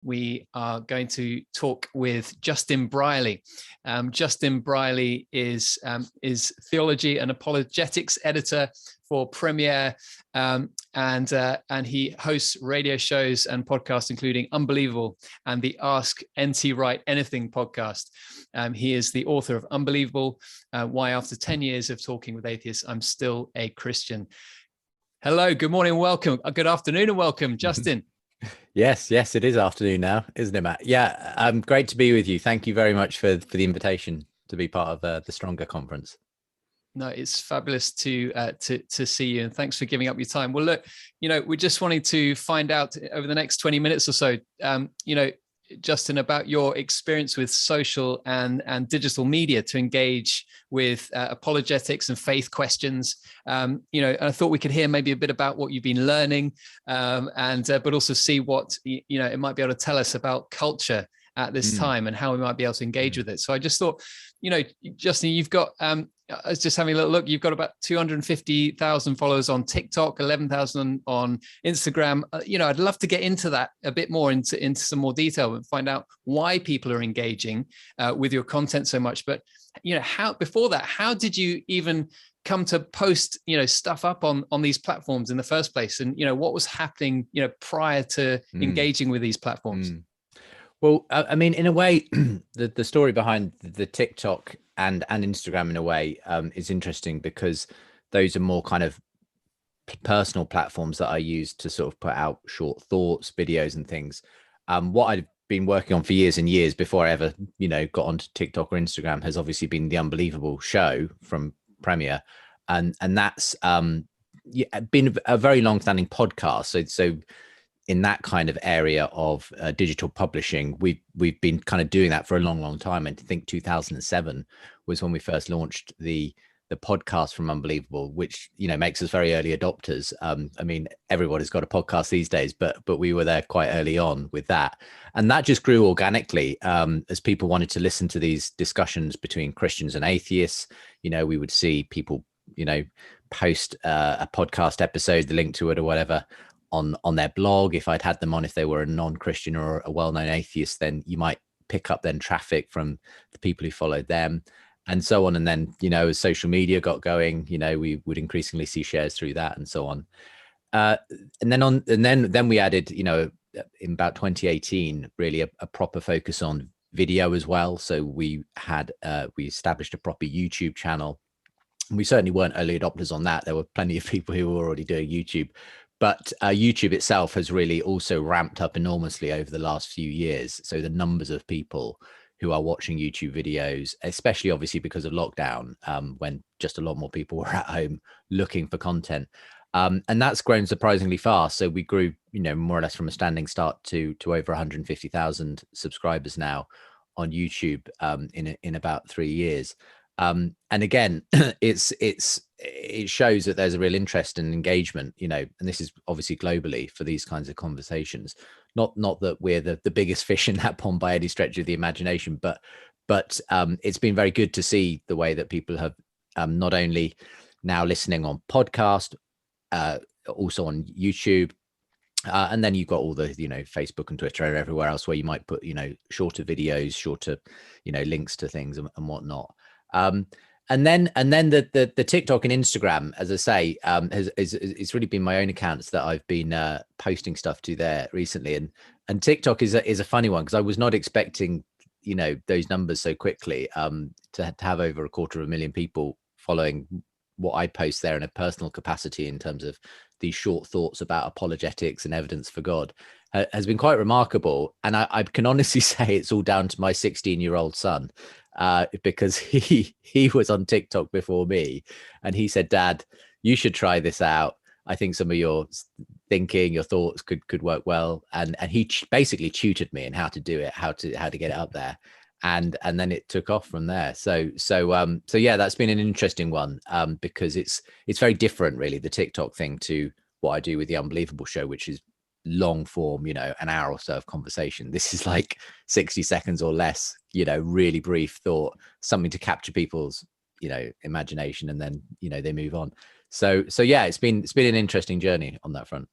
we are going to talk with Justin Brierley. Justin Brierley is Theology and Apologetics editor for Premier, and he hosts radio shows and podcasts, including Unbelievable and the Ask NT Wright Anything podcast. He is the author of Unbelievable, Why After 10 Years of Talking with Atheists, I'm Still a Christian. Hello, good morning, welcome. Good afternoon and welcome, Justin. Yes, it is afternoon now, isn't it, Matt? Yeah, great to be with you. Thank you very much for the invitation to be part of the Stronger conference. No, it's fabulous to see you, and thanks for giving up your time. Well, look, we're just wanting to find out over the next 20 minutes or so, Justin, about your experience with social and digital media to engage with apologetics and faith questions. And I thought we could hear maybe a bit about what you've been learning, but also see what it might be able to tell us about culture at this time and how we might be able to engage with it. So I just thought, Justin, you've got, I was just having a little look, you've got about 250,000 followers on TikTok, 11,000 on Instagram. I'd love to get into that a bit more, into some more detail and find out why people are engaging with your content so much. But, how did you even come to post, stuff up on these platforms in the first place? And, what was happening, prior to engaging with these platforms? Well, I mean, in a way, the story behind the TikTok and Instagram, in a way, is interesting because those are more kind of personal platforms that I use to sort of put out short thoughts, videos and things. What I've been working on for years and years before I ever, got onto TikTok or Instagram has obviously been the Unbelievable show from Premier. And that's been a very long-standing podcast. So in that kind of area of digital publishing, we've been kind of doing that for a long time. And I think 2007 was when we first launched the podcast from Unbelievable, which makes us very early adopters. I mean, everybody's got a podcast these days, but we were there quite early on with that, and that just grew organically as people wanted to listen to these discussions between Christians and atheists. We would see people post a podcast episode, the link to it or whatever, on their blog. If I'd had them on, if they were a non-Christian or a well-known atheist, then you might pick up then traffic from the people who followed them and so on. And then, as social media got going, we would increasingly see shares through that and so on. And then we added, in about 2018, really a proper focus on video as well. So we established a proper YouTube channel. We certainly weren't early adopters on that. There were plenty of people who were already doing YouTube. But YouTube itself has really also ramped up enormously over the last few years. So the numbers of people who are watching YouTube videos, especially obviously because of lockdown, when just a lot more people were at home looking for content. And that's grown surprisingly fast. So we grew, more or less from a standing start to over 150,000 subscribers now on YouTube in about 3 years. And again, it shows that there's a real interest and engagement, and this is obviously globally for these kinds of conversations. Not that we're the biggest fish in that pond by any stretch of the imagination, but it's been very good to see the way that people have not only now listening on podcast, also on YouTube. And then you've got all the, Facebook and Twitter and everywhere else where you might put, shorter videos, shorter, links to things and whatnot. And then the TikTok and Instagram, as I say, it's really been my own accounts that I've been posting stuff to there recently. And TikTok is a funny one because I was not expecting, those numbers so quickly, to have over 250,000 people following what I post there in a personal capacity in terms of these short thoughts about apologetics and evidence for God has been quite remarkable. And I can honestly say it's all down to my 16-year-old son. Because he was on TikTok before me, and he said, "Dad, you should try this out. I think some of your thinking, your thoughts could work well." And he basically tutored me in how to do it, how to get it up there, and then it took off from there. So yeah, that's been an interesting one because it's very different, really, the TikTok thing to what I do with the Unbelievable show, which is long form, an hour or so of conversation. This is like 60 seconds or less, really brief thought, something to capture people's, imagination, and then, they move on. So yeah, it's been an interesting journey on that front.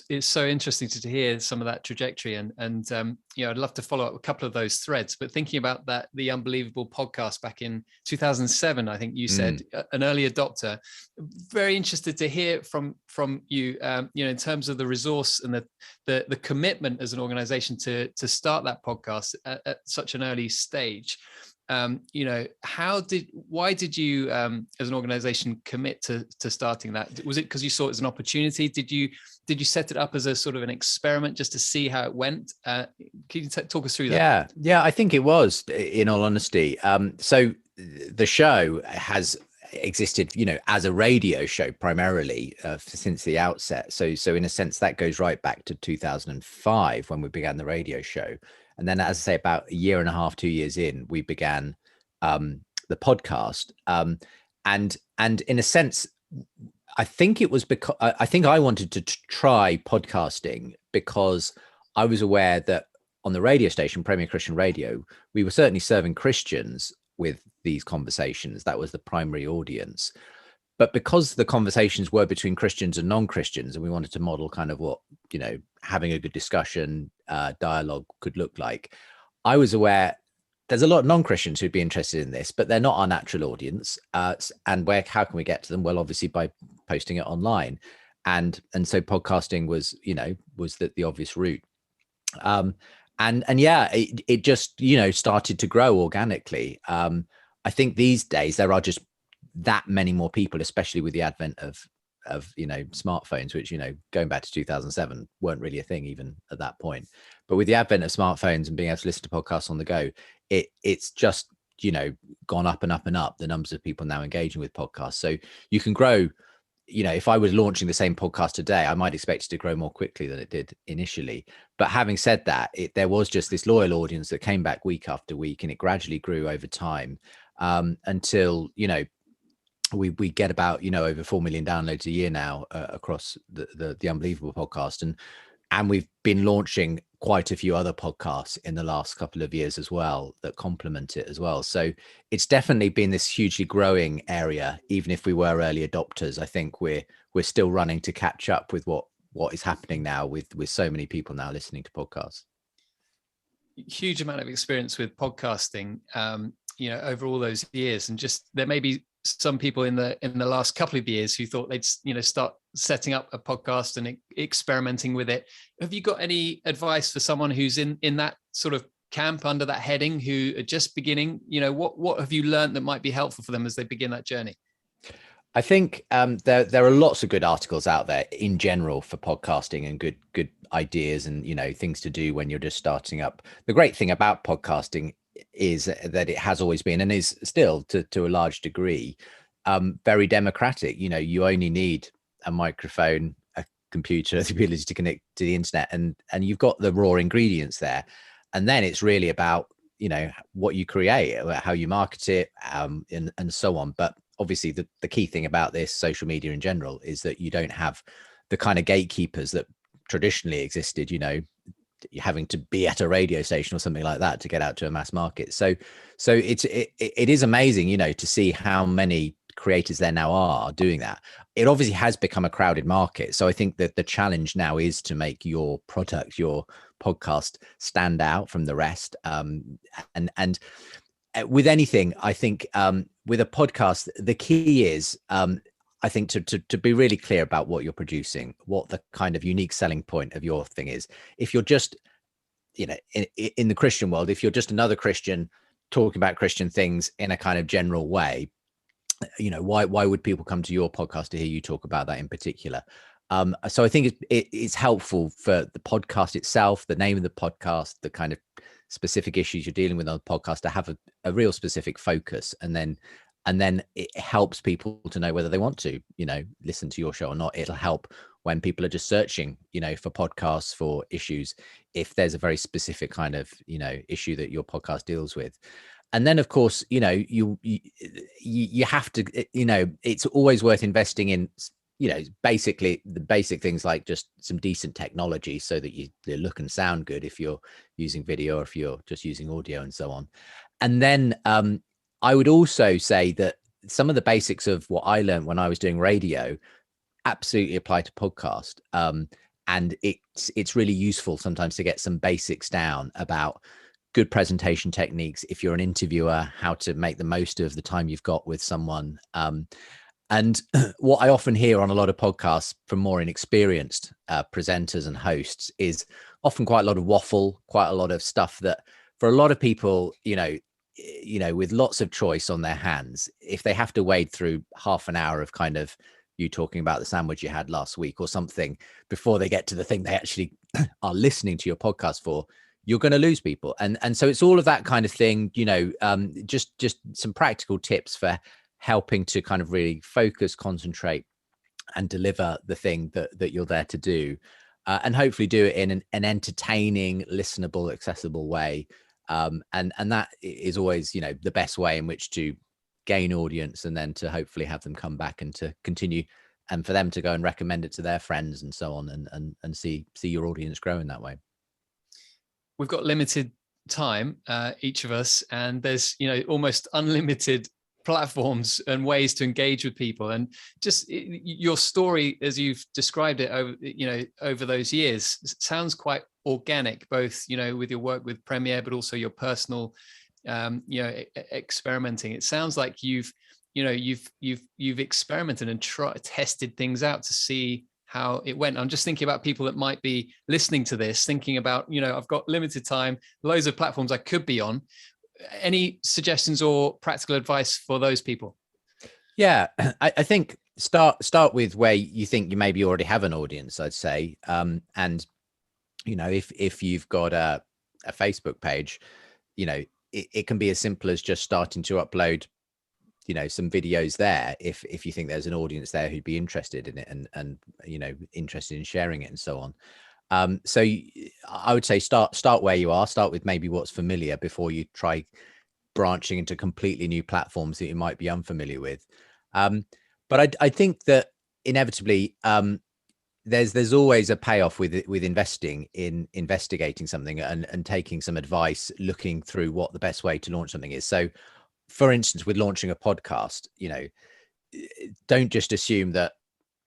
it's so interesting to hear some of that trajectory, and I'd love to follow up a couple of those threads. But thinking about that, the Unbelievable podcast back in 2007, I think you said, an early adopter. Very interested to hear from you, in terms of the resource and the commitment as an organization to start that podcast at such an early stage. Why did you as an organization commit to starting that? Was it because you saw it as an opportunity? Did you set it up as a sort of an experiment just to see how it went? Can you talk us through that? Yeah, I think it was, in all honesty. So the show has existed, as a radio show primarily since the outset. So in a sense, that goes right back to 2005 when we began the radio show. And then, as I say, about a year and a half, 2 years in, we began the podcast. And in a sense, I think it was because I think I wanted to try podcasting because I was aware that on the radio station, Premier Christian Radio, we were certainly serving Christians with these conversations. That was the primary audience. But because the conversations were between Christians and non-Christians, and we wanted to model kind of what, having a good discussion, dialogue could look like, I was aware there's a lot of non-Christians who'd be interested in this, but they're not our natural audience. And how can we get to them? Well, obviously by posting it online. And so podcasting was the obvious route. It just, started to grow organically. I think these days there are just that many more people, especially with the advent of smartphones, which, going back to 2007 weren't really a thing even at that point. But with the advent of smartphones and being able to listen to podcasts on the go, it's just, gone up and up and up, the numbers of people now engaging with podcasts. So you can grow, if I was launching the same podcast today, I might expect it to grow more quickly than it did initially. But having said that, there was just this loyal audience that came back week after week, and it gradually grew over time until, we get about over 4 million downloads a year now across the Unbelievable podcast, and we've been launching quite a few other podcasts in the last couple of years as well that complement it as well. So it's definitely been this hugely growing area. Even if we were early adopters, I think we're still running to catch up with what is happening now with so many people now listening to podcasts. Huge amount of experience with podcasting over all those years, and just there may be some people in the last couple of years who thought they'd start setting up a podcast and experimenting with it. Have you got any advice for someone who's in that sort of camp under that heading, who are just beginning? What have you learned that might be helpful for them as they begin that journey? I think there are lots of good articles out there in general for podcasting, and good ideas and things to do when you're just starting up. The great thing about podcasting is that it has always been, and is still to a large degree, very democratic. You only need a microphone, a computer, the ability to connect to the internet, and you've got the raw ingredients there. And then it's really about what you create, how you market it, and so on. But obviously the key thing about this, social media in general, is that you don't have the kind of gatekeepers that traditionally existed, having to be at a radio station or something like that to get out to a mass market. So it is amazing, to see how many creators there now are doing that. It obviously has become a crowded market. So I think that the challenge now is to make your product, your podcast, stand out from the rest. And with anything, I think with a podcast, the key is, I think, to be really clear about what you're producing, what the kind of unique selling point of your thing is. If you're just, in the Christian world, if you're just another Christian talking about Christian things in a kind of general way, why would people come to your podcast to hear you talk about that in particular? So I think it's helpful for the podcast itself, the name of the podcast, the kind of specific issues you're dealing with on the podcast, to have a real specific focus, and then it helps people to know whether they want to, listen to your show or not. It'll help when people are just searching, for podcasts, for issues, if there's a very specific kind of, issue that your podcast deals with. And then, of course, you have to, it's always worth investing in, basically the basic things like just some decent technology so that you look and sound good if you're using video or if you're just using audio and so on. And then I would also say that some of the basics of what I learned when I was doing radio absolutely apply to podcast. and it's really useful sometimes to get some basics down about good presentation techniques. If you're an interviewer, how to make the most of the time you've got with someone. And what I often hear on a lot of podcasts from more inexperienced presenters and hosts is often quite a lot of waffle, quite a lot of stuff that for a lot of people, with lots of choice on their hands, if they have to wade through half an hour of kind of you talking about the sandwich you had last week or something before they get to the thing they actually are listening to your podcast for, you're going to lose people. And so it's all of that kind of thing, just some practical tips for helping to kind of really focus, concentrate, and deliver the thing that you're there to do, and hopefully do it in an entertaining, listenable, accessible way. And that is always, the best way in which to gain audience, and then to hopefully have them come back and to continue, and for them to go and recommend it to their friends and so on, and see your audience grow in that way. We've got limited time, each of us, and there's, almost unlimited platforms and ways to engage with people. And just your story, as you've described it over those years, sounds quite organic, both, with your work with Premiere, but also your personal, experimenting. It sounds like you've experimented and tested things out to see how it went. I'm just thinking about people that might be listening to this, thinking about, I've got limited time, loads of platforms I could be on. Any suggestions or practical advice for those people? Yeah, I think start with where you think you maybe already have an audience, I'd say. And, if you've got a Facebook page, it can be as simple as just starting to upload, some videos there. If you think there's an audience there who'd be interested in it and interested in sharing it and so on. So I would say start where you are, start with maybe what's familiar before you try branching into completely new platforms that you might be unfamiliar with. But I think that inevitably, there's always a payoff with investing in investigating something and taking some advice, looking through what the best way to launch something is. So for instance, with launching a podcast, don't just assume that,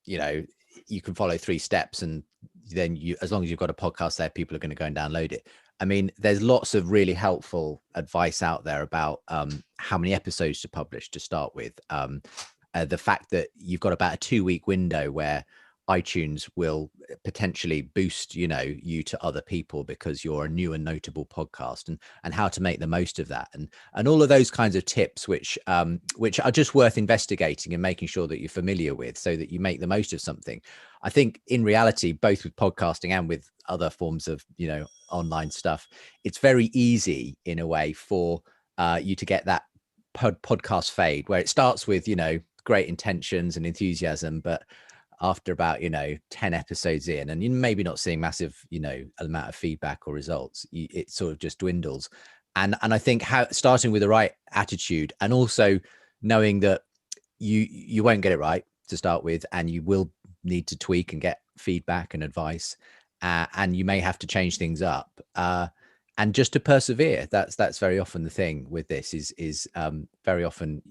you can follow 3 steps and then as long as you've got a podcast there, people are going to go and download it. I mean, there's lots of really helpful advice out there about how many episodes to publish to start with. The fact that you've got about a 2-week window where iTunes will potentially boost, you to other people because you're a new and notable podcast, and how to make the most of that, and all of those kinds of tips, which are just worth investigating and making sure that you're familiar with, so that you make the most of something. I think in reality, both with podcasting and with other forms of, online stuff, it's very easy in a way for you to get that podcast fade, where it starts with, great intentions and enthusiasm, but after about 10 episodes in, and you're maybe not seeing massive amount of feedback or results, it sort of just dwindles. And I think starting with the right attitude, and also knowing that you won't get it right to start with, and you will need to tweak and get feedback and advice, and you may have to change things up, and just to persevere. That's very often the thing with this is very often,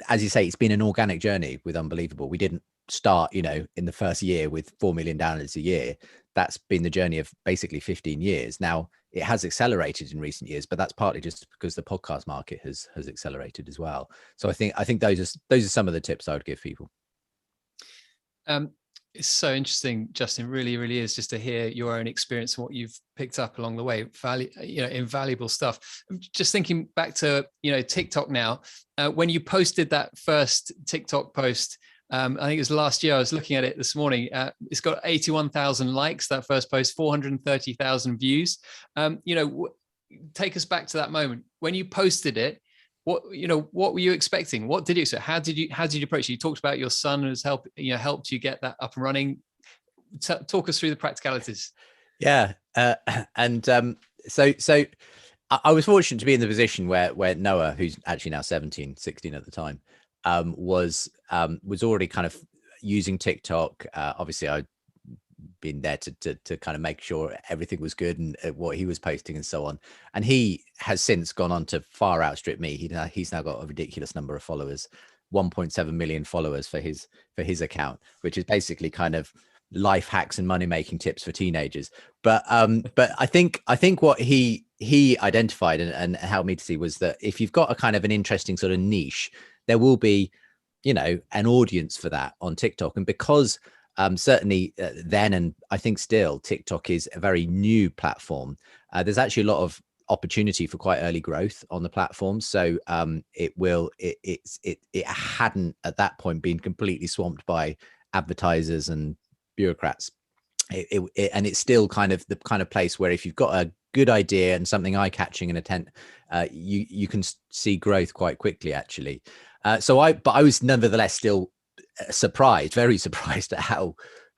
as you say, it's been an organic journey with Unbelievable. We didn't start, in the first year with 4 million downloads a year. That's been the journey of basically 15 years. Now it has accelerated in recent years, but that's partly just because the podcast market has accelerated as well. So I think those are some of the tips I would give people. It's so interesting, Justin. Really, really is, just to hear your own experience and what you've picked up along the way. Invaluable stuff. I'm just thinking back to, TikTok now. When you posted that first TikTok post, I think it was last year. I was looking at it this morning. It's got 81,000 likes, that first post, 430,000 views. Take us back to that moment when you posted it. What were you expecting? What did you say? How did you approach it? You talked about your son has helped you get that up and running. Talk us through the practicalities. Yeah. So I was fortunate to be in the position where Noah, who's actually now 16 at the time, was already kind of using TikTok. Obviously I'd been there to kind of make sure everything was good and what he was posting and so on. And he has since gone on to far outstrip me. He's now got a ridiculous number of followers, 1.7 million followers for his account, which is basically kind of life hacks and money making tips for teenagers. But I think what he identified and helped me to see was that if you've got a kind of an interesting sort of niche, there will be, you know, an audience for that on TikTok. And because certainly then, and I think still, TikTok is a very new platform, there's actually a lot of opportunity for quite early growth on the platform. So it hadn't at that point been completely swamped by advertisers and bureaucrats. And it's still kind of the kind of place where if you've got a good idea and something eye-catching and you can see growth quite quickly, actually. But I was nevertheless still surprised, very surprised at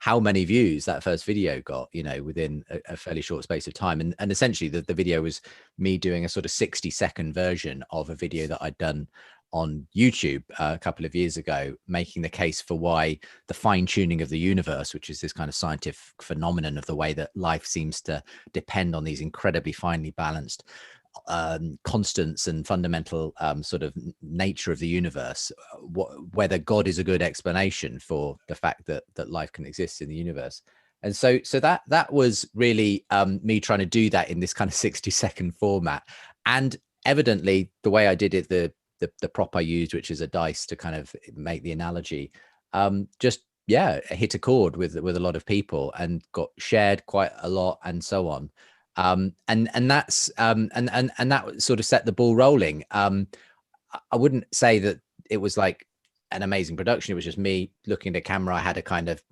how many views that first video got, you know, within a fairly short space of time. And essentially the video was me doing a sort of 60-second version of a video that I'd done on YouTube a couple of years ago, making the case for why the fine tuning of the universe, which is this kind of scientific phenomenon of the way that life seems to depend on these incredibly finely balanced constants and fundamental sort of nature of the universe, whether God is a good explanation for the fact that life can exist in the universe. And so that was really me trying to do that in this kind of 60-second format. And evidently the way I did it, the prop I used, which is a dice to kind of make the analogy, just hit a chord with a lot of people and got shared quite a lot and so on. And that's and that sort of set the ball rolling. I wouldn't say that it was like an amazing production. It was just me looking at a camera. I had a kind of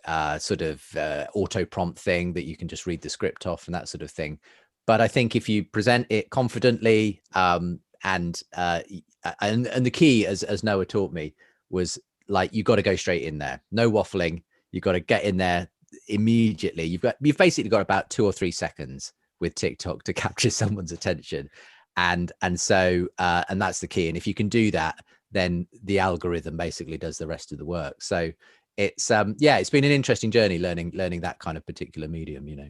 auto prompt thing that you can just read the script off and that sort of thing. But I think if you present it confidently, and the key, as Noah taught me, was like, you got to go straight in there, no waffling. You got to get in there immediately. You've basically got about 2 or 3 seconds with TikTok to capture someone's attention, and that's the key. And if you can do that, then the algorithm basically does the rest of the work. So it's it's been an interesting journey learning that kind of particular medium, you know.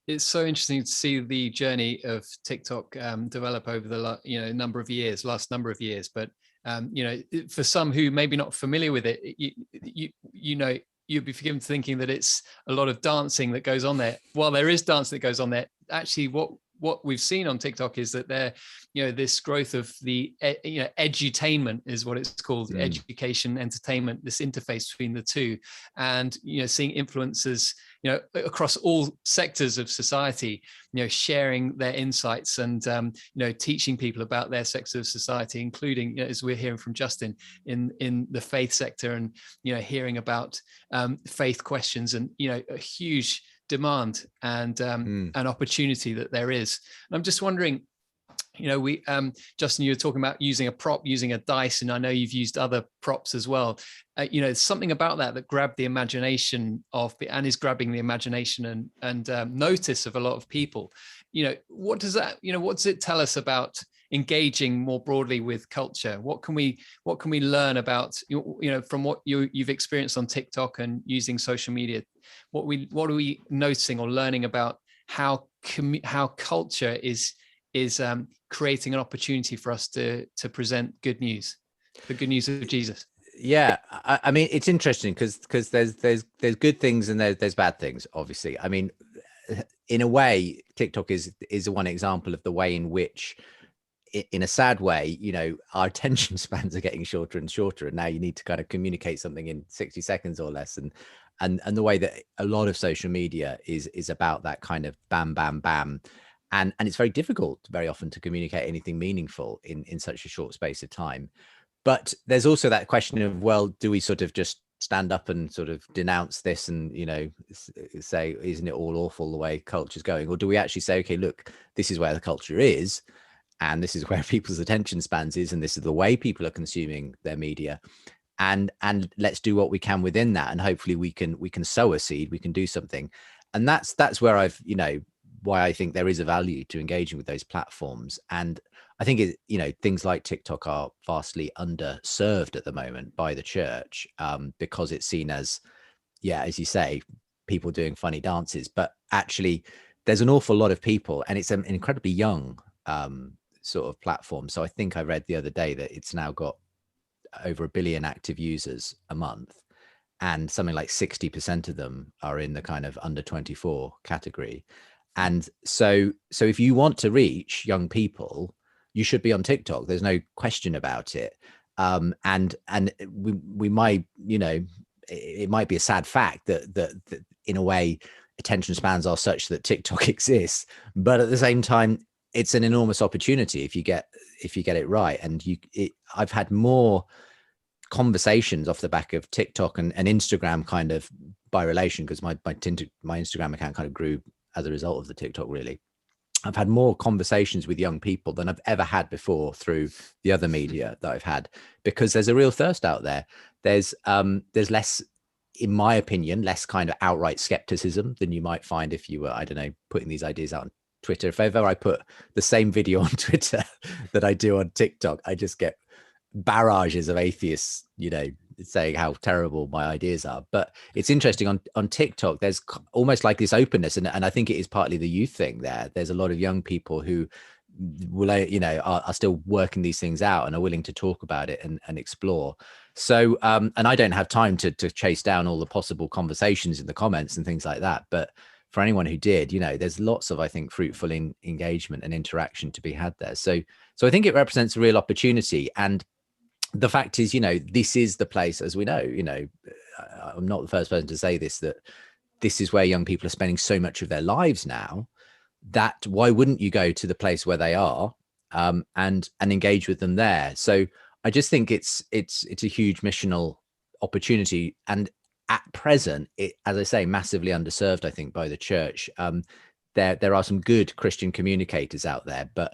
It's so interesting to see the journey of TikTok develop over the last number of years. But for some who maybe not familiar with it, you'd be forgiven for thinking that it's a lot of dancing that goes on there. While there is dance that goes on there, actually what we've seen on TikTok is that this growth of the edutainment is what it's called, education, entertainment, this interface between the two, and seeing influencers across all sectors of society, sharing their insights and teaching people about their sector of society, including, as we're hearing from Justin, in the faith sector, and hearing about faith questions, and a huge demand and an opportunity that there is. And I'm just wondering, Justin, you were talking about using a prop, using a dice, and I know you've used other props as well. Something about that grabbed the imagination and is grabbing the imagination and notice of a lot of people. What does it tell us about engaging more broadly with culture? What can we learn about, from what you've experienced on TikTok and using social media? What are we noticing or learning about how culture is creating an opportunity for us to present good news, the good news of Jesus? Yeah, I mean, it's interesting because there's good things and there's bad things, obviously. I mean, in a way, TikTok is one example of the way in which, in a sad way, our attention spans are getting shorter and shorter, and now you need to kind of communicate something in 60 seconds or less, and the way that a lot of social media is about that kind of bam, bam, bam. And it's very difficult very often to communicate anything meaningful in such a short space of time. But there's also that question of, well, do we sort of just stand up and sort of denounce this and, say, isn't it all awful the way culture's going? Or do we actually say, okay, look, this is where the culture is, and this is where people's attention spans is, and this is the way people are consuming their media. And let's do what we can within that. And hopefully we can sow a seed, we can do something. And that's where I've, why I think there is a value to engaging with those platforms. And I think things like TikTok are vastly underserved at the moment by the church, because it's seen as, as you say, people doing funny dances. But actually, there's an awful lot of people, and it's an incredibly young sort of platform. So I think I read the other day that it's now got over 1 billion active users a month. and something like 60% of them are in the kind of under 24 category. And so if you want to reach young people, you should be on TikTok. There's no question about it. And we might, it might be a sad fact that in a way attention spans are such that TikTok exists, but at the same time, it's an enormous opportunity if you get it right. And I've had more conversations off the back of TikTok and Instagram kind of by relation, because my Instagram account kind of grew as a result of the TikTok. Really, I've had more conversations with young people than I've ever had before through the other media that I've had, because there's a real thirst out there. There's less, in my opinion, less kind of outright skepticism than you might find if you were, I don't know, putting these ideas out on Twitter. If ever I put the same video on Twitter that I do on TikTok, I just get barrages of atheists, saying how terrible my ideas are. But it's interesting on TikTok, there's almost like this openness, and I think it is partly the youth thing there. There's a lot of young people who will, are still working these things out and are willing to talk about it and explore. So and I don't have time to chase down all the possible conversations in the comments and things like that, but for anyone who did, there's lots of, I think, fruitful engagement and interaction to be had there. So I think it represents a real opportunity. And the fact is, this is the place, as we know, I'm not the first person to say this, that this is where young people are spending so much of their lives now, that why wouldn't you go to the place where they are and engage with them there? So I just think it's a huge missional opportunity. And at present, as I say, massively underserved, I think, by the church. There are some good Christian communicators out there, but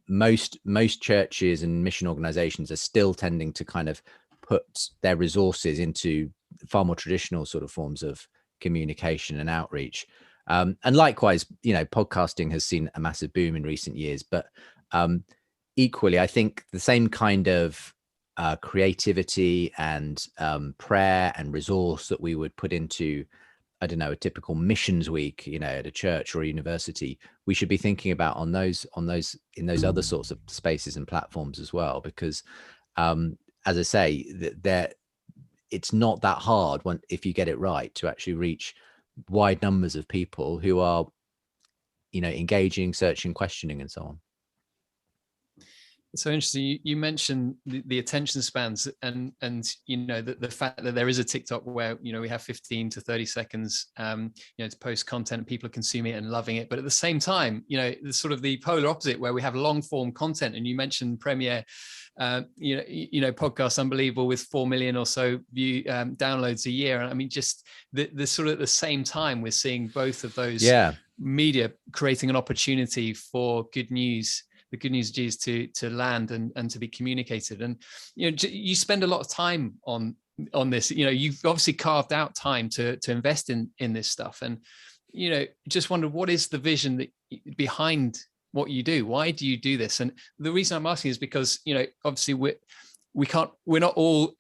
most churches and mission organizations are still tending to kind of put their resources into far more traditional sort of forms of communication and outreach. And likewise, podcasting has seen a massive boom in recent years, but equally, I think the same kind of creativity and prayer and resource that we would put into, I don't know, a typical missions week, at a church or a university, we should be thinking about in those other sorts of spaces and platforms as well. Because as I say, it's not that hard if you get it right to actually reach wide numbers of people who are, engaging, searching, questioning, and so on. It's so interesting. You mentioned the attention spans and the fact that there is a TikTok where we have 15 to 30 seconds to post content and people are consuming it and loving it. But at the same time, the sort of the polar opposite where we have long form content. And you mentioned Premiere, podcast unbelievable with 4 million or so downloads a year. And I mean, just the sort of at the same time we're seeing both of those media creating an opportunity for good news. The good news is to land and to be communicated. And you spend a lot of time on this. You've obviously carved out time to invest in this stuff. And just wonder, what is the vision behind what you do? Why do you do this? And the reason I'm asking is because obviously we're not all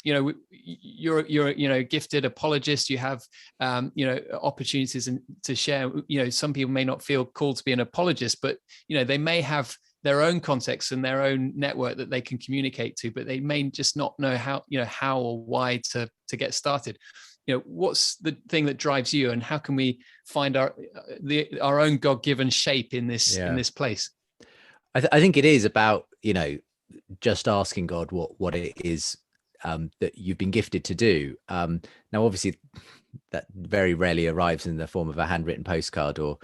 you're a gifted apologist. You have opportunities to share. Some people may not feel called to be an apologist, but they may have their own context and their own network that they can communicate to, but they may just not know how or why to get started. What's the thing that drives you, and how can we find our own God-given shape in this place? I think it is about just asking God what it is that you've been gifted to do. Now, obviously, that very rarely arrives in the form of a handwritten postcard or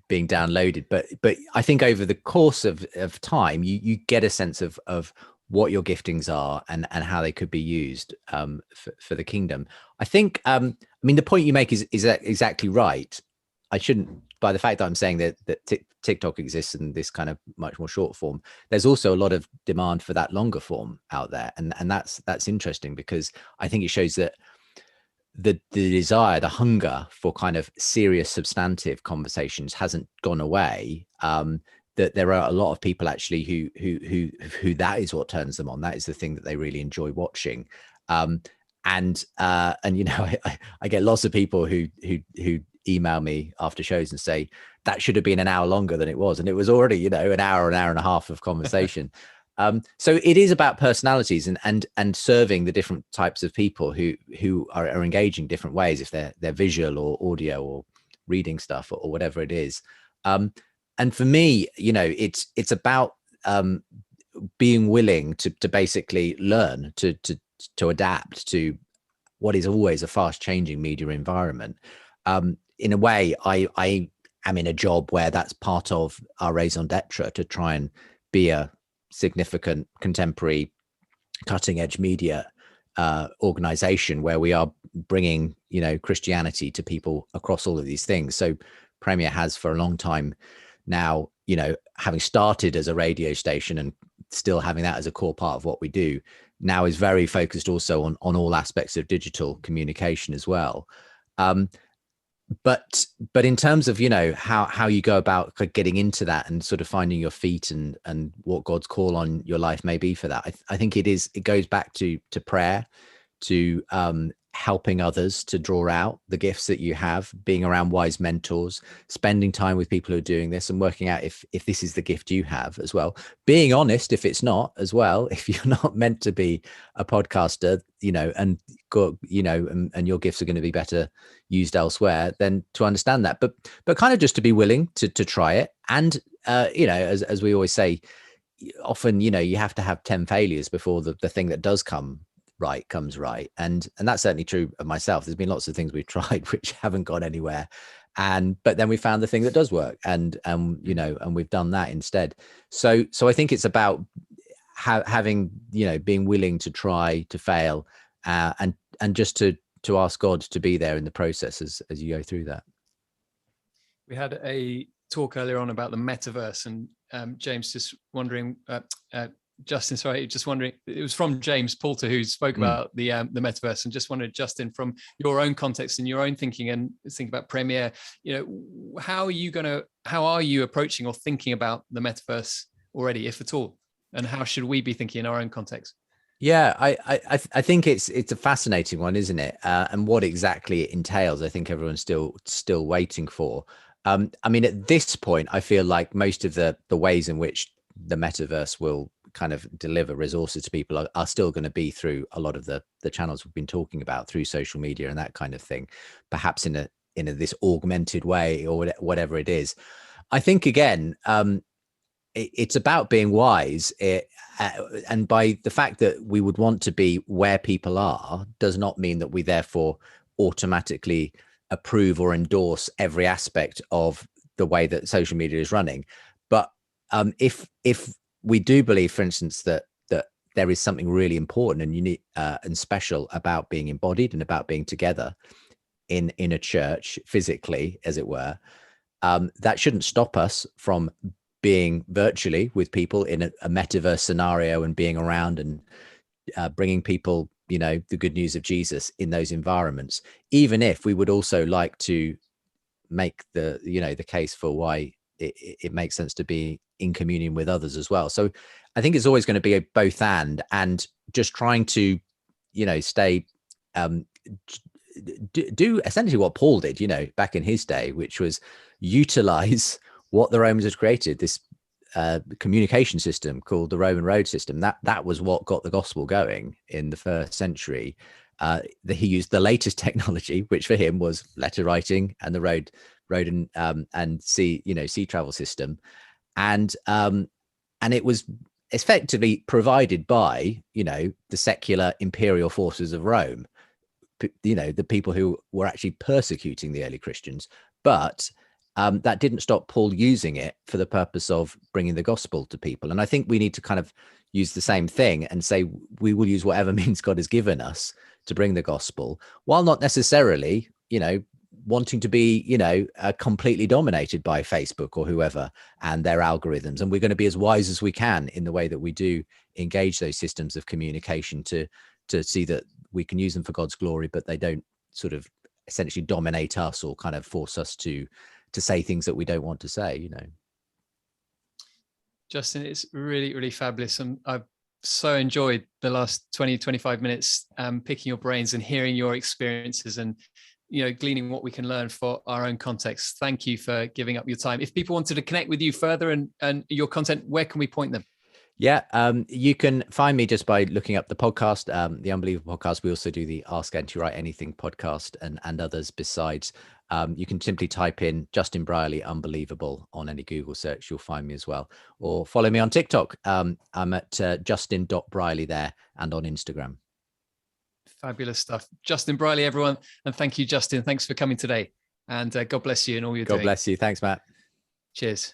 being downloaded. But I think over the course of time, you get a sense of what your giftings are and how they could be used for the kingdom. I think the point you make is exactly right. I shouldn't, by the fact that I'm saying that TikTok exists in this kind of much more short form, there's also a lot of demand for that longer form out there. And that's interesting, because I think it shows that the desire, the hunger for kind of serious, substantive conversations hasn't gone away. That there are a lot of people actually who that is what turns them on. That is the thing that they really enjoy watching. And I get lots of people who email me after shows and say that should have been an hour longer than it was, and it was already an hour and a half of conversation. So it is about personalities and serving the different types of people who are engaging different ways, if they're visual or audio or reading stuff or whatever it is. And for me, it's about being willing to basically learn to adapt to what is always a fast changing media environment. In a way, I am in a job where that's part of our raison d'etre, to try and be a significant contemporary cutting edge media organization where we are bringing Christianity to people across all of these things. So Premier has for a long time now, having started as a radio station and still having that as a core part of what we do, now is very focused also on all aspects of digital communication as well. But in terms of how you go about getting into that and sort of finding your feet and what God's call on your life may be for that, I think it goes back to prayer, to helping others to draw out the gifts that you have, being around wise mentors, spending time with people who are doing this and working out if this is the gift you have as well, being honest if it's not as well, if you're not meant to be a podcaster, and your gifts are going to be better used elsewhere, then to understand that, but kind of just to be willing to try it. And as we always say, often you have to have 10 failures before the thing that does comes right, and that's certainly true of myself. There's been lots of things we've tried which haven't gone anywhere, but then we found the thing that does work, and we've done that instead. So I think it's about having being willing to try, to fail, and just to ask God to be there in the process as you go through that. We had a talk earlier on about the metaverse, and James just wondering, Justin, sorry, just wondering, it was from James Poulter who spoke about the metaverse, and just wondered, Justin, from your own context and your own thinking and think about Premier, how are you approaching or thinking about the metaverse already, if at all, and how should we be thinking in our own context? Yeah, I think it's a fascinating one, isn't it? And what exactly it entails, I think everyone's still waiting for. I mean, at this point, I feel like most of the ways in which the metaverse will kind of deliver resources to people are still going to be through a lot of the channels we've been talking about, through social media and that kind of thing, perhaps in this augmented way or whatever it is. I think again, it's about being wise, and by the fact that we would want to be where people are does not mean that we therefore automatically approve or endorse every aspect of the way that social media is running. But if we do believe, for instance, that there is something really important and unique and special about being embodied and about being together in a church physically, as it were, that shouldn't stop us from being virtually with people in a metaverse scenario and being around and bringing people, the good news of Jesus in those environments, even if we would also like to make the case for why it makes sense to be in communion with others as well. So I think it's always going to be a both and just trying to, stay, do essentially what Paul did, back in his day, which was utilize what the Romans had created, this communication system called the Roman road system. That was what got the gospel going in the first century. He used the latest technology, which for him was letter writing and the road and sea travel system, and it was effectively provided by the secular imperial forces of Rome, the people who were actually persecuting the early Christians, but that didn't stop Paul using it for the purpose of bringing the gospel to people. And I think we need to kind of use the same thing and say we will use whatever means God has given us to bring the gospel, while not necessarily, wanting to be, completely dominated by Facebook or whoever and their algorithms. And we're going to be as wise as we can in the way that we do engage those systems of communication to see that we can use them for God's glory, but they don't sort of essentially dominate us or kind of force us to say things that we don't want to say, Justin, it's really, really fabulous. And I've so enjoyed the last 20-25 minutes picking your brains and hearing your experiences and gleaning what we can learn for our own context. Thank you for giving up your time. If people wanted to connect with you further and your content, where can we point them? Yeah, you can find me just by looking up the podcast, the Unbelievable Podcast. We also do the Ask NT Wright Anything podcast and others besides. You can simply type in Justin Brierley Unbelievable on any Google search. You'll find me as well. Or follow me on TikTok. I'm at justin.brierley there, and on Instagram. Fabulous stuff. Justin Brierley, everyone. And thank you, Justin. Thanks for coming today. And God bless you and all you're doing. God bless you. Thanks, Matt. Cheers.